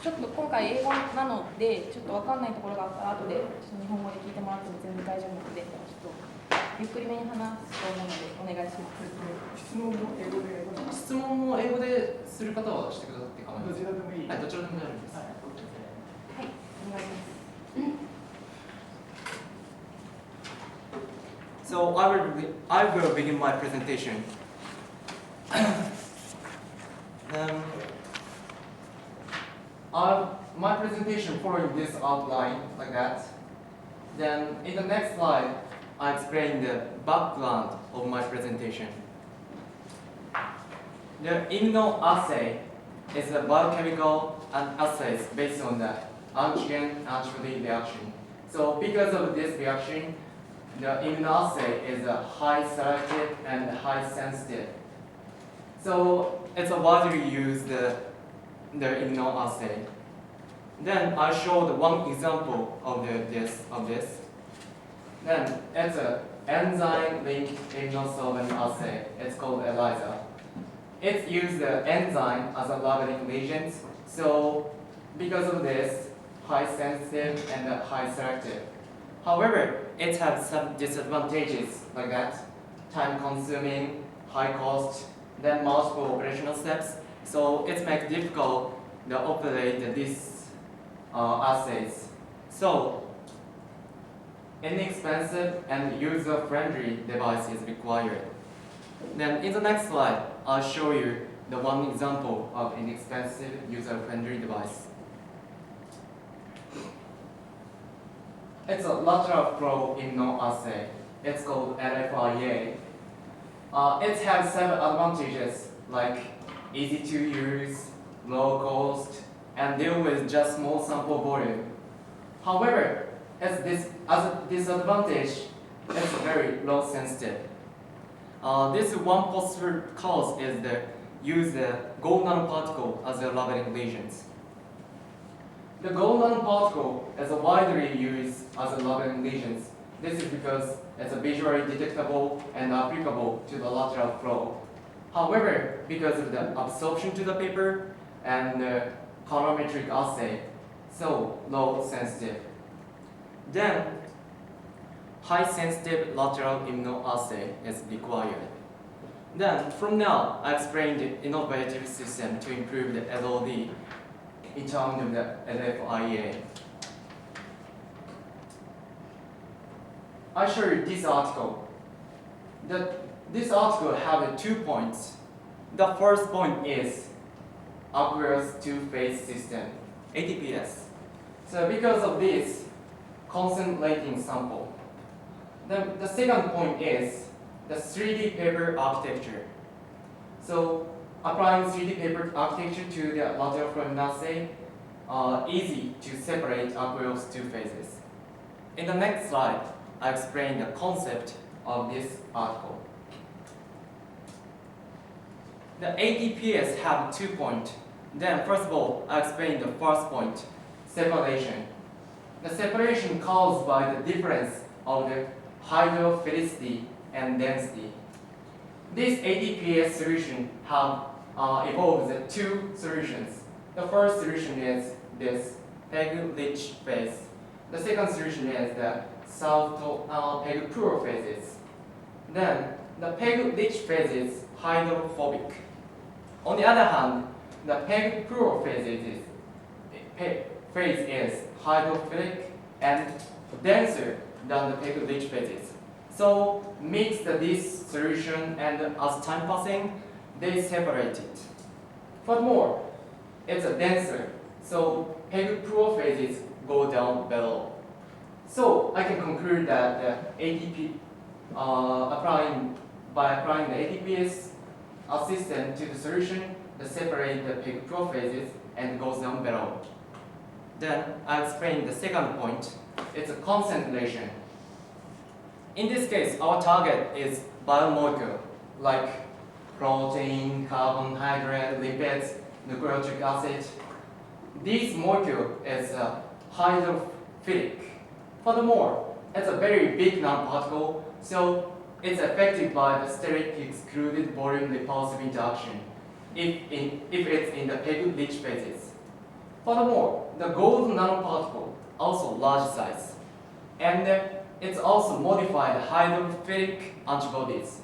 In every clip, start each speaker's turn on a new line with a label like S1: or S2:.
S1: ちょっと今回英語なのでちょっと分かんないところがあったら後でちょっと日本語で聞いてもらっても全然大丈夫なので、ちょっとゆっくりめに話すと思うのでお願いします。
S2: 質問も英語でお願いします。
S3: 質問も英語でする方はしてくださって構いません。
S2: どちらでもいい。
S3: はい、どちらでも大丈夫です。
S1: はい、お願いします。
S4: So I will begin my presentation.
S3: My presentation following this outline like that. Then in the next slide, I explain the background of my presentation. The immunoassay is a biochemical assay based on the antigen-antibody reaction. So because of this reaction, the immunoassay is a high selective and high sensitive. So it's a widely used the immunoassay. Then I showed one example of this. Then it's an enzyme-linked immunosorbent assay. It's called ELISA. It uses the enzyme as a labeling agent. So because of this, high sensitive and high selective. However, it has some disadvantages like that: time-consuming, high cost, then multiple operational steps. So it makes difficult to operate these assays. So inexpensive and user-friendly device is required. Then in the next slide, I'll show you the one example of inexpensive user-friendly device. It's a lateral-flow immunoassay. It's called LFIA. It has several advantages like easy to use, low cost, and deal with just small sample volume. However, as a disadvantage, it's very low sensitive. This one possible cause is the use the gold nanoparticle as a labeling agent. The gold nanoparticle is widely used as a labeling agent. This is because it's visually detectable and applicable to the lateral flow. However, because of the absorption to the paper and the colorimetric assay, so low sensitive. Then, high sensitive lateral immunoassay is required. Then, from now, I explain the innovative system to improve the LOD in terms of the LFIA. I show you this article. This article has 2 points. The first point is Aqueous two-phase system, ATPS. So because of this, concentrating sample. The second point is the 3D paper architecture. So applying 3D paper architecture to the lateral flow immunoassay, easy to separate Aqueous two phases. In the next slide, I explain the concept of this article. The ATPS have 2 points. Then first of all, I explain the first point, separation. The separation caused by the difference of the hydrophilicity and density. This ATPS solution have evolved 2 solutions. The first solution is this PEG-rich phase. The second solution is the PEG-poor phases. Then the PEG-rich phase is hydrophobic. On the other hand, the PEG-poor phase is hydrophilic and denser than the PEG-rich phases. So mix this solution, and as time passing, they separate it. Furthermore, it's denser, so PEG-poor phases go down below. So I can conclude that the ATP by applying the ATPS system to the solution, they separate the PEG-poor phases and goes down below. Then I explain the second point. It's a concentration. In this case, our target is biomolecule like protein, carbohydrate, lipids, nucleic acid. This molecule is hydrophilic. Furthermore, it's a very big nanoparticle, so it's affected by the steric excluded volume repulsive interaction if it's in the PEG-rich phases. Furthermore, the gold nanoparticle also large size, and it's also modified hydrophilic antibodies.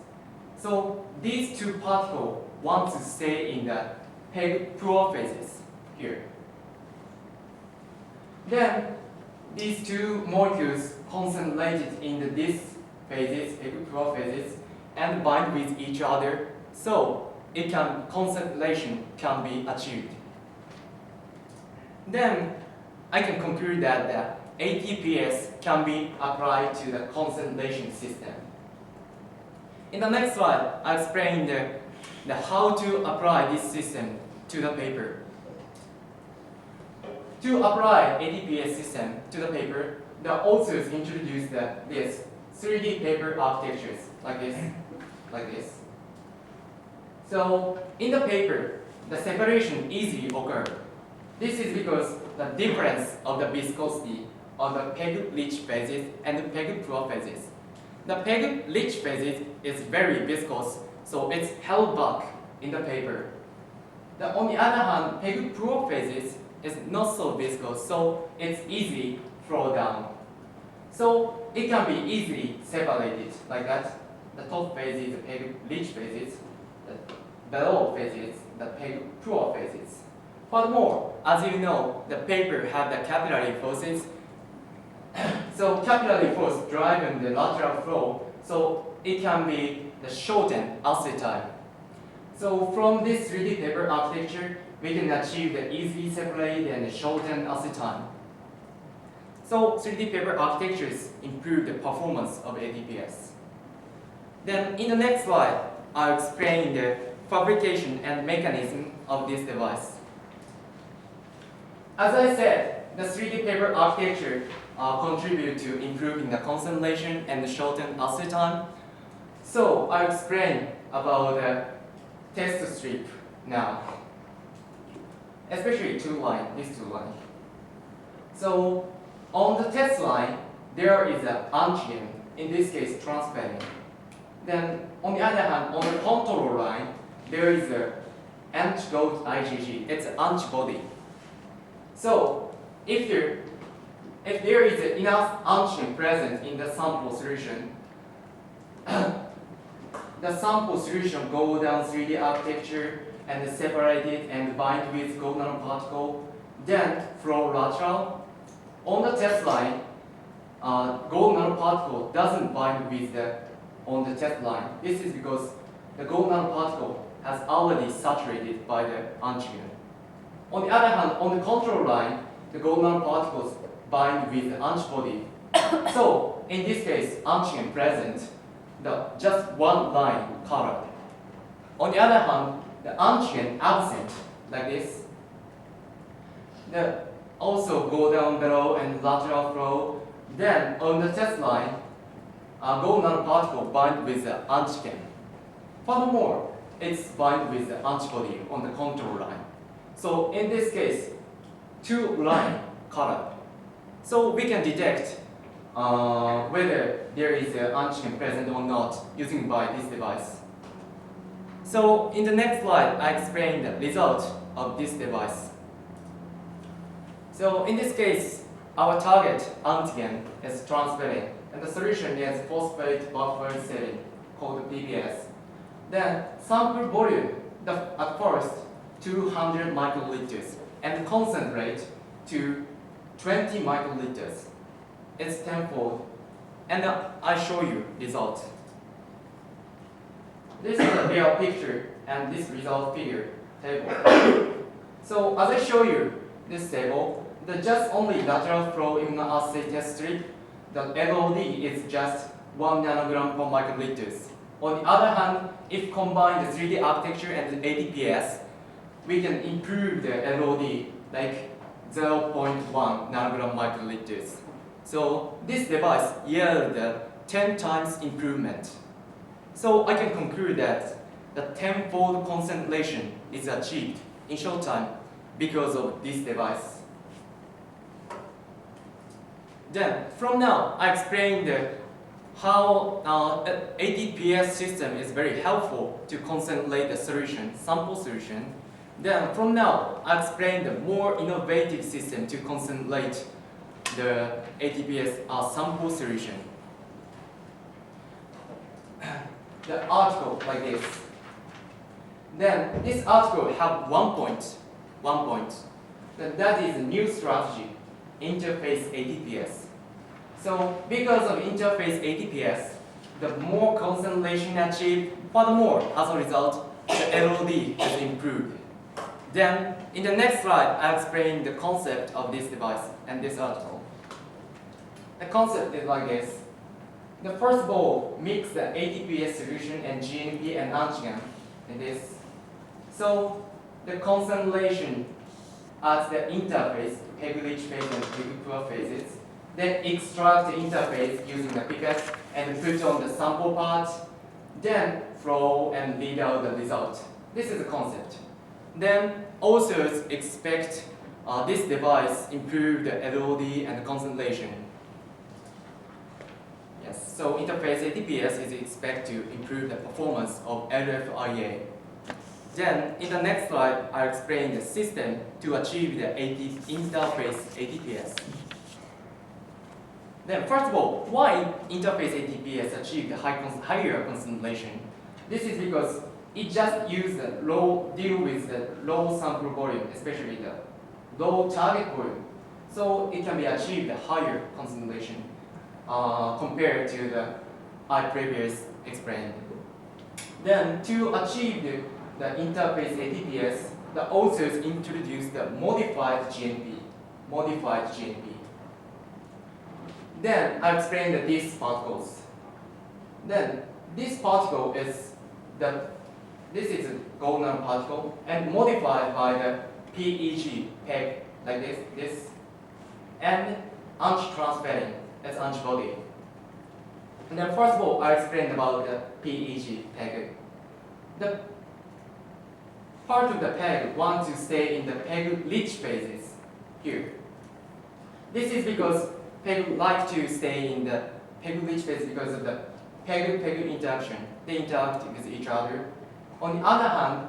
S3: So these two particles want to stay in the pure phases here. Then these two molecules concentrated in these phases, pure phases, and bind with each other, so concentration can be achieved. Then I can conclude that the ATPase can be applied to the concentration system. In the next slide, I explain the how to apply this system to the paper. To apply ATPase system to the paper, the authors introduced this 3D paper architectures like this. So in the paper, the separation easily occurs. This is because the difference of the viscosity of the peg-rich phases and the peg-pure phases. The peg-rich phases is very viscous, so it's held back in the paper. On the other hand, peg-pure phases is not so viscous, so it's easy flow down. So it can be easily separated like that. The top phase is the peg-rich phases, the below phases, the peg-pure phases. Furthermore, as you know, the paper have the capillary forces. So capillary force driving the lateral flow, so it can be the shortened assay time. So from this 3D paper architecture, we can achieve the easily separated and shortened assay time. So 3D paper architectures improve the performance of ATPase. Then in the next slide, I'll explain the fabrication and mechanism of this device. As I said, the 3D paper architecture contribute to improving the concentration and the shortened assay time. So I'll explain about the test strip now, especially these two lines. So on the test line, there is an antigen, in this case transferrin. Then on the other hand, on the control line, there is an antidote IgG, it's an antibody. So if there is enough antigen present in the sample solution, the sample solution go down 3D architecture and separate it and bind with gold nanoparticle, then flow lateral. On the test line, gold nanoparticle doesn't bind with on the test line. This is because the gold nanoparticle has already saturated by the antigen. On the other hand, on the control line, the gold nanoparticles bind with the antibody. So in this case, antigen present, just one line colored. On the other hand, the antigen absent, like this. Also go down below and lateral flow. Then on the test line, gold nanoparticle bind with the antigen. Furthermore, it's bind with the antibody on the control line. So in this case, two line colored. So we can detect whether there is an antigen present or not using by this device. So in the next slide, I explain the result of this device. So in this case, our target antigen is transferrin, and the solution is phosphate buffer setting called PBS. Then sample volume, at first 200 microliters, and concentrate to 20 microliters. It's tenfold, and I show you result. This is a real picture and this result figure table. So as I show you this table, the just only lateral flow immunoassay test strip, the LOD is just 1 nanogram per microliters. On the other hand, if combine the 3D architecture and the ATPase, we can improve the LOD like 0.1 nanogram microliters. So this device yields the 10 times improvement. So I can conclude that the tenfold concentration is achieved in short time because of this device. Then from now, I explained how ATPase system is very helpful to concentrate the solution, sample solution.
S4: Then from now, I'll explain the more innovative system to concentrate the ATPase sample solution. The article like this. Then this article have one point. That is a new strategy, interface ATPase. So because of interface ATPase, the more concentration achieved, furthermore, as a result, the LOD is improved. Then, in the next slide, I'll explain the concept of this device and this article. The concept is like this. The first of all, mix the ATPase solution and GNP and antigen in this. So, the concentration at the interface, PEG-rich phase and PEG-poor phases, then extract the interface using the pipette and put on the sample part, then flow and read out the result. This is the concept. Then authors expect this device improve the LOD and concentration. Yes, so interface ATPase is expected to improve the performance of LFIA. Then in the next slide, I'll explain the system to achieve the interface ATPase. Then first of all, why interface ATPase achieved higher concentration? This is because it just deal with the low sample volume, especially the low target volume. So it can be achieved a higher concentration compared to the I previous explained. Then to achieve the interface ATPase, the authors introduced the modified GNP. Then I explained these particles. Then this particle is this is a gold nanoparticle and modified by the PEG, like this, and anti-transferrin, that's antibody. And then first of all, I explained about the PEG. The part of the PEG wants to stay in the PEG-rich phases here. This is because PEG like to stay in the PEG-rich phase because of the PEG interaction. They interact with each other. On the other hand,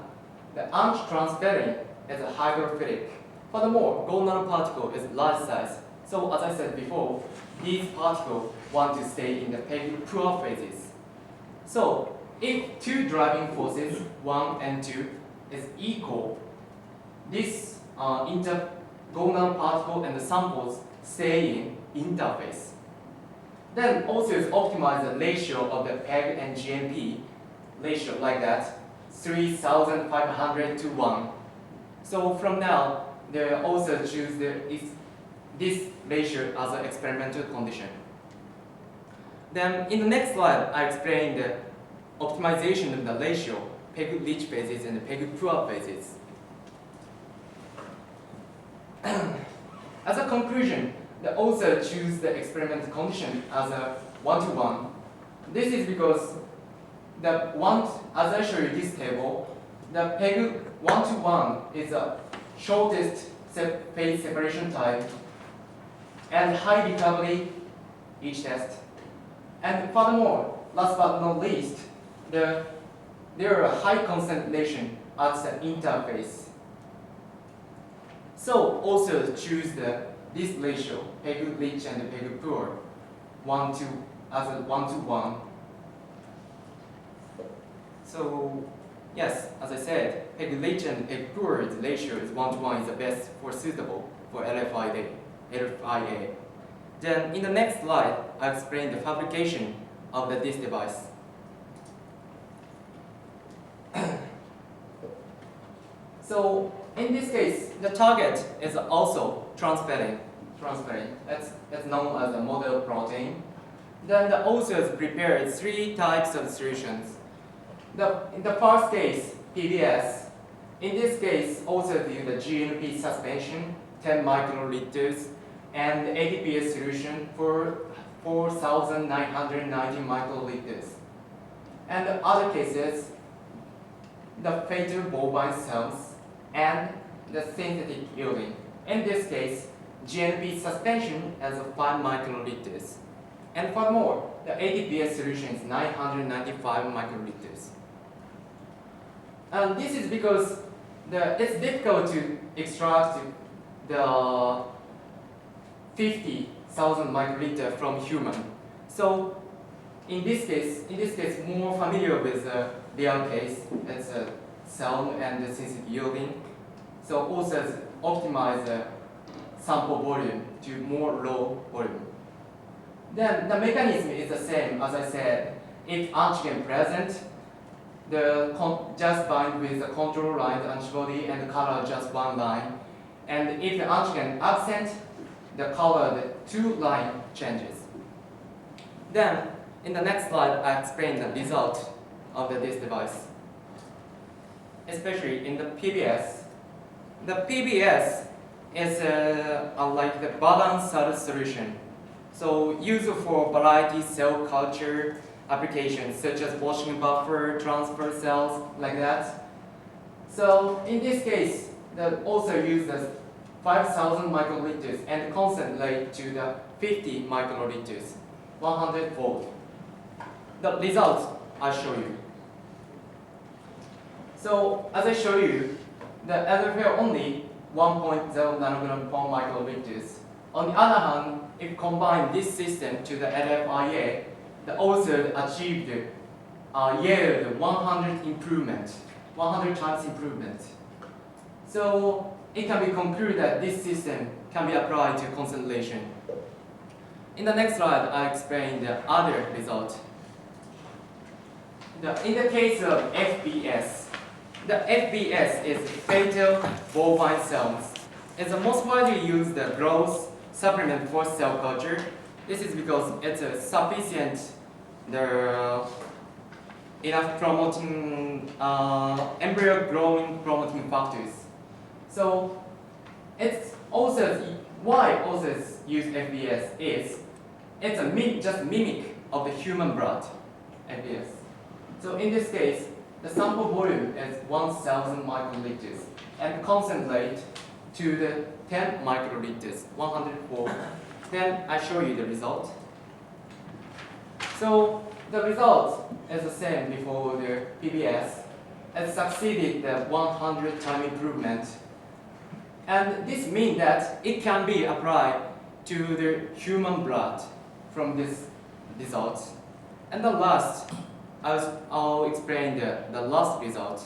S4: the anti-transferrin is a hydrophilic. Furthermore, gold nanoparticle is large size. So as I said before, these particles want to stay in the PEG-poor phases. So if two driving forces, 1 and 2, is equal, this gold nanoparticle and the samples stay in interface. Then authors optimize the ratio of the PEG and GNP ratio like that, 3,500 to 1. So from now, the authors choose this ratio as an experimental condition. Then in the next slide, I explain the optimization of the ratio, PEG-rich phases and PEG-poor phases. As a conclusion, the author choose the experimental condition as a 1-to-1. This is because as I show you this table, the PEG 1-to-1 is the shortest phase separation time and high recovery each test. And furthermore, last but not least, there are a high concentration at the interface. So authors choose this ratio, PEG-rich and PEG-poor, as a 1-to-1. So yes, as I said, PEG-rich and PEG-poor ratio is 1-to-1 is the best suitable for LFIA. Then in the next slide, I'll explain the fabrication of this device. So in this case, the target is also transferrin. That's known as a model protein. Then the authors prepared 3 types of solutions. In the first case, PBS. In this case, authors use the GNP suspension, 10 microliters, and the ATPase solution for 4,990 microliters. And the other cases, the fetal bovine cells and the synthetic urine. In this case, GNP suspension as 5 microliters. And furthermore, the ATPase solution is 995 microliters. And this is because it's difficult to extract the 50,000 microliter from human. So in this case, more familiar with the real case, it's a cell and the synthetic yielding. So also optimize the sample volume to more low volume. Then the mechanism is the same as I said. If antigen present, just bind with the control line, the antibody, and the color just one line. And if the antigen absent, the color, the two line changes. Then in the next slide, I explain the result of this device, especially in the PBS. The PBS is like the balanced solution. So used for variety cell culture applications such as washing buffer, transfer cells, like that. So in this case, they also use the 5,000 microliters and concentrate to the 50 microliters, 100-fold. The results I show you. So as I show you, the LFL only 1.0 nanogram per microliters. On the other hand, if combine this system to the LFIA, the author achieved yield 100 improvement, 100 times improvement. So it can be concluded that this system can be applied to concentration. In the next slide, I explain the other result. In the case of FBS, the FBS is fetal bovine cells. It's the most widely used growth supplement for cell culture. This is because it's a sufficient enough promoting embryo growing promoting factors. So it's also why authors use FBS is it's a just mimic of the human blood FBS. So in this case, the sample volume is 1,000 microliters and concentrate to the 10 microliters, 104. Then I show you the result. So the result is the same before the PBS. It succeeded the 100 time improvement. And this means that it can be applied to the human blood from this result. And the last, I'll explain the last result.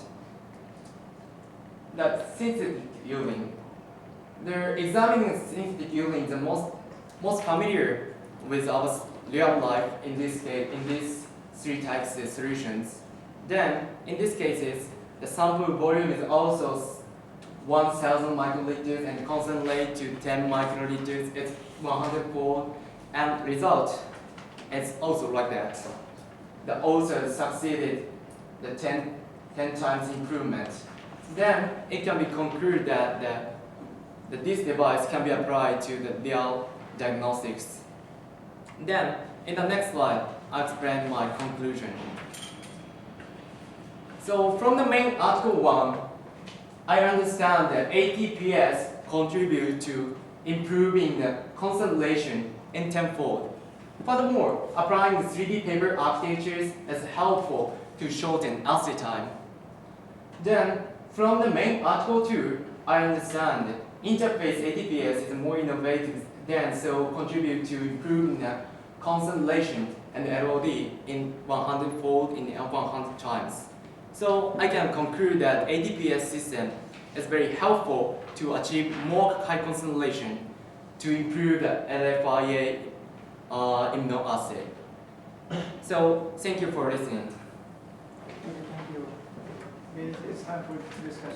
S4: The synthetic yielding. The examining synthetic yielding is the most familiar with our real life in this case, in these three types of solutions. Then in these cases, the sample volume is also 1,000 microliters and concentrate to 10 microliters. It's 104, and result is also like that. The author succeeded the 10 times improvement. Then it can be concluded that this device can be applied to the real diagnostics. Then in the next slide, I'll explain my conclusion. So from the main article 1, I understand that ATPS contribute to improving the concentration in tenfold. Furthermore, applying the 3D paper architectures is helpful to shorten assay time. Then, from the main article 2, I understand that interface ATPS is more innovative than so contribute to improving the concentration and LOD in 100-fold in 100 times. So I can conclude that ATPS system is very helpful to achieve more high concentration to improve the LFIA immunoassay. So thank you for listening.
S2: Thank you. It's time for discussion.